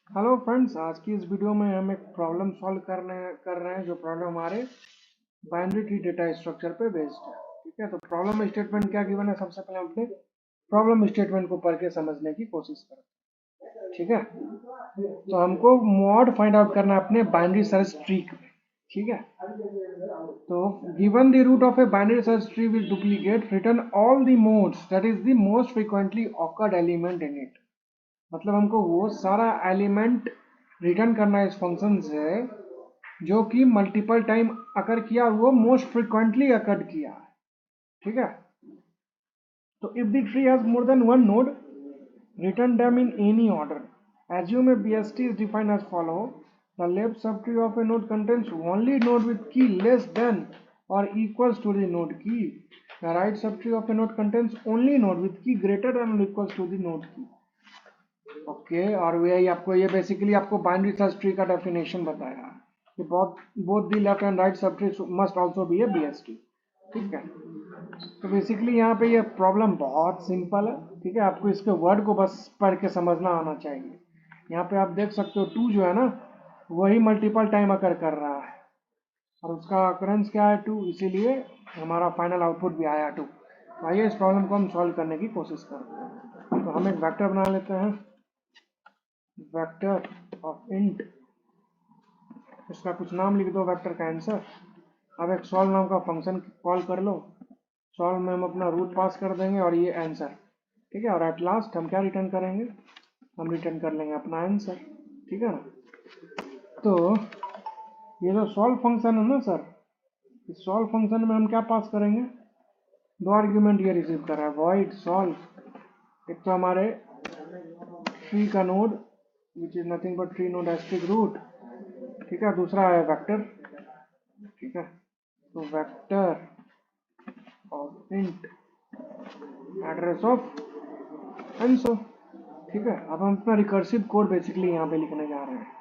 Hello friends, आज की इस वीडियो में हम एक प्रॉब्लम सॉल्व कर रहे हैं जो प्रॉब्लम हमारे बाइनरी ट्री डेटा स्ट्रक्चर पे बेस्ड है। ठीक है, तो प्रॉब्लम स्टेटमेंट क्या गिवन है, सबसे पहले हम अपने प्रॉब्लम स्टेटमेंट को पढ़ के समझने की कोशिश करते हैं। ठीक है, तो हमको मॉड फाइंड आउट करना है अपने बाइनरी सर्च ट्री में। ठीक है, तो given the root of a binary search tree with duplicate, return all the modes, that is the most frequently occurred element in it। मतलब हमको वो सारा एलिमेंट रिटर्न करना है इस फंक्शन से जो कि मल्टीपल टाइम अकर किया और वो मोस्ट फ्रिक्वेंटली अकर्ड किया है। ठीक है, तो if the tree has more than one node, return them in any order. Assume a BST is defined as follow: the left subtree of a node contains only node with key less than or equals to the node key. The right subtree of a node contains only node with key greater than or equals to the node key. Okay, और वही आपको ये basically आपको binary search tree का definition बताया कि both the left and right sub tree must also be A BST. ठीक है, तो बेसिकली यहाँ पे ये प्रॉब्लम बहुत सिंपल है। ठीक है, आपको इसके वर्ड को बस पढ़ के समझना आना चाहिए। यहाँ पे आप देख सकते हो टू जो है ना, वही मल्टीपल टाइम अकर कर रहा है और उसका अकरेंस क्या है, टू, इसीलिए हमारा फाइनल आउटपुट भी आया टू। तो आइए इस प्रॉब्लम को हम सॉल्व करने की कोशिश करते हैं। तो हम एक वेक्टर बना लेते हैं, वेक्टर ऑफ इंट, इसका कुछ नाम लिख दो, वेक्टर का आंसर। अब एक सॉल्व नाम का फंक्शन कॉल कर लो। सॉल्व में हम अपना रूट पास कर देंगे और ये आंसर। ठीक है, और एट लास्ट हम क्या रिटर्न करेंगे, हम रिटर्न कर लेंगे अपना आंसर। ठीक है ना, तो ये जो सॉल्व फंक्शन है ना सर, इस सॉल्व फंक्शन में हम क्या पास करेंगे, दो आर्ग्यूमेंट ये रिसीव कर रहा है, वॉइड सॉल्व। एक तो हमारे ट्री का node which is nothing but tree node asterisk root. ठीक है, दूसरा है वेक्टर। ठीक है, तो vector of int address of answer. ठीक है, अब हम अपना रिकर्सिव कोड बेसिकली यहाँ पे लिखने जा रहे हैं।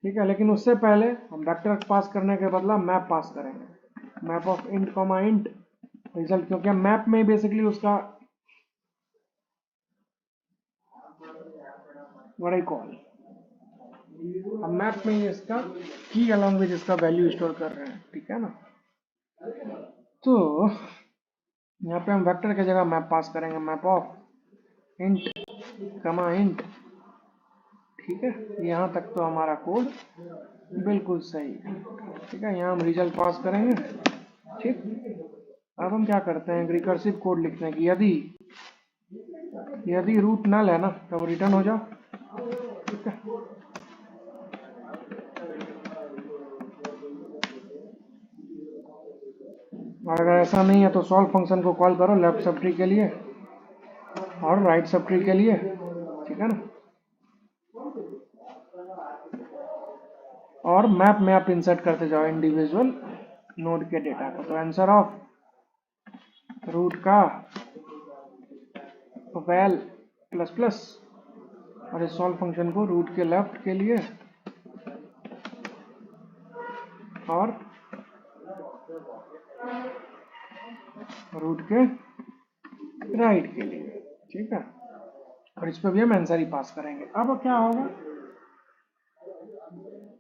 ठीक है, लेकिन उससे पहले हम वेक्टर पास करने के बदला मैप पास करेंगे, map of int comma int result, क्योंकि हम मैप में बेसिकली उसका व्हाट आई कॉल, हम मैप में ही इसका की अलॉन्ग विद इसका वैल्यू स्टोर कर रहे हैं। ठीक है ना, तो यहाँ पे हम वेक्टर की जगह मैप पास करेंगे, मैप ऑफ इंट कमा इंट। ठीक है, यहाँ तक तो हमारा कोड बिल्कुल सही है। ठीक है, यहाँ हम रिजल्ट पास करेंगे। ठीक, अब हम क्या करते हैं, रिकर्सिव कोड लिखते हैं कि यदि यदि रूट नल है ना तो रिटर्न हो जाओ। ठीक है, और अगर ऐसा नहीं है तो सॉल्व फंक्शन को कॉल करो लेफ्ट सब ट्री के लिए और राइट सब ट्री के लिए। ठीक है ना, और मैप में आप इंसर्ट करते जाओ इंडिविजुअल नोड के डेटा को। तो आंसर ऑफ रूट का वैल प्लस प्लस, और इस सॉल्व फंक्शन को रूट के लेफ्ट के लिए और रूट के राइट के लिए। ठीक है, और इस पर भी हम आंसर ही पास करेंगे। अब क्या होगा,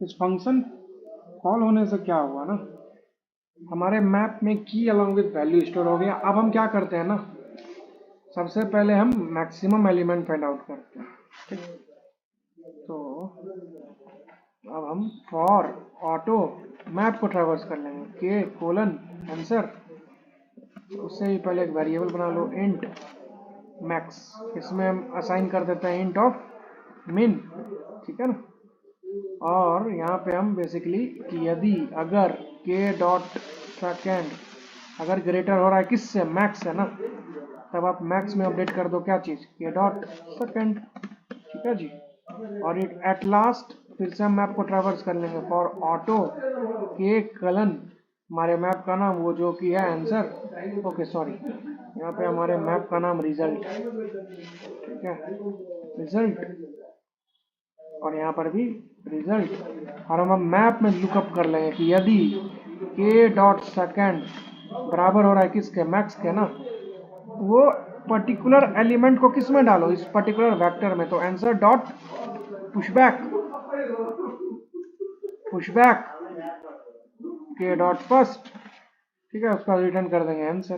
इस फंक्शन कॉल होने से क्या हुआ ना, हमारे मैप में की अलॉन्ग विद वैल्यू स्टोर हो गया। अब हम क्या करते हैं ना, सबसे पहले हम मैक्सिमम एलिमेंट फाइंड आउट करते हैं। ठीक, तो अब हम फॉर ऑटो मैप को ट्रैवर्स कर लेंगे, के कोलन आंसर। उससे ही पहले एक वेरिएबल बना लो इंट मैक्स, इसमें हम असाइन कर देते हैं इंट ऑफ मिन। ठीक है ना, और यहाँ पे हम बेसिकली कि यदि अगर के डॉट सेकेंड अगर ग्रेटर हो रहा है किससे, मैक्स है ना, तब आप मैक्स में अपडेट कर दो क्या चीज, के डॉट सेकेंड। ठीक है जी, और एट लास्ट फिर से हम मैप को ट्रैवर्स कर लेंगे फॉर ऑटो के कलन हमारे मैप का नाम वो जो कि है आंसर। ओके सॉरी, यहाँ पे हमारे मैप का नाम रिजल्ट है। ठीक है, रिजल्ट, और यहाँ पर भी रिजल्ट, और हम मैप में लुकअप कर लेंगे कि यदि के डॉट सेकेंड बराबर हो रहा है किसके, मैक्स के ना, वो पर्टिकुलर एलिमेंट को किस में डालो, इस पर्टिकुलर वेक्टर में। तो आंसर डॉट पुशबैक के डॉट फर्स्ट, ठीक है, उसका रिटर्न कर देंगे आंसर।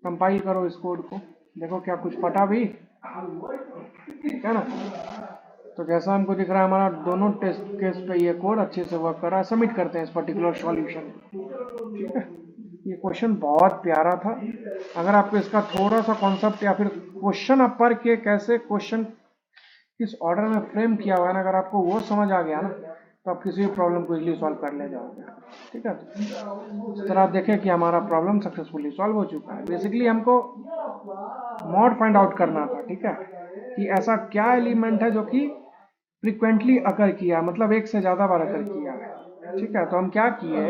कंपाइल करो इस कोड को, देखो क्या कुछ फटा भी, ठीक है ना। तो जैसा हमको दिख रहा है हमारा दोनों टेस्ट केस पे ये कोड अच्छे से वर्क कर रहा है। सबमिट करते हैं इस पर्टिकुलर सॉल्यूशन, ठीक है। ये क्वेश्चन बहुत प्यारा था। अगर आपको इसका थोड़ा सा कॉन्सेप्ट या फिर क्वेश्चन आप पढ़ के कैसे क्वेश्चन किस ऑर्डर में फ्रेम किया हुआ है ना, अगर आपको वो समझ आ गया ना, तो आप किसी भी प्रॉब्लम को इजीली सॉल्व कर ले जाओगे, ठीक है। तो इस तरह आप देखें कि हमारा प्रॉब्लम सक्सेसफुली सॉल्व हो चुका है। बेसिकली हमको मॉड फाइंड आउट करना था, ठीक है, कि ऐसा क्या एलिमेंट है जो कि फ्रिक्वेंटली अकर किया, मतलब एक से ज़्यादा बार अकर किया है, ठीक है। तो हम क्या किए,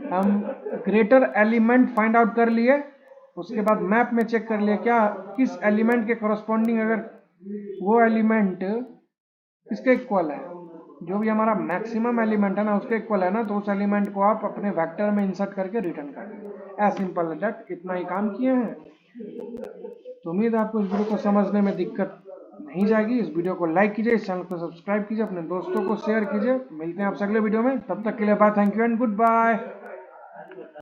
हम ग्रेटर एलिमेंट फाइंड आउट कर लिए, उसके बाद मैप में चेक कर लिए क्या किस एलिमेंट के करस्पॉन्डिंग अगर वो एलिमेंट किसके इक्वल है, जो भी हमारा मैक्सिमम एलिमेंट है ना उसके इक्वल है ना, तो उस एलिमेंट को आप अपने वेक्टर में इंसर्ट करके रिटर्न कर दें। एज सिंपल एज दैट, इतना ही काम किए हैं। तो उम्मीद है आपको इस वीडियो को समझने में दिक्कत नहीं जाएगी। इस वीडियो को लाइक कीजिए, इस चैनल को सब्सक्राइब कीजिए, अपने दोस्तों को शेयर कीजिए। मिलते हैं आपसे अगले वीडियो में, तब तक के लिए bye, thank you and good bye.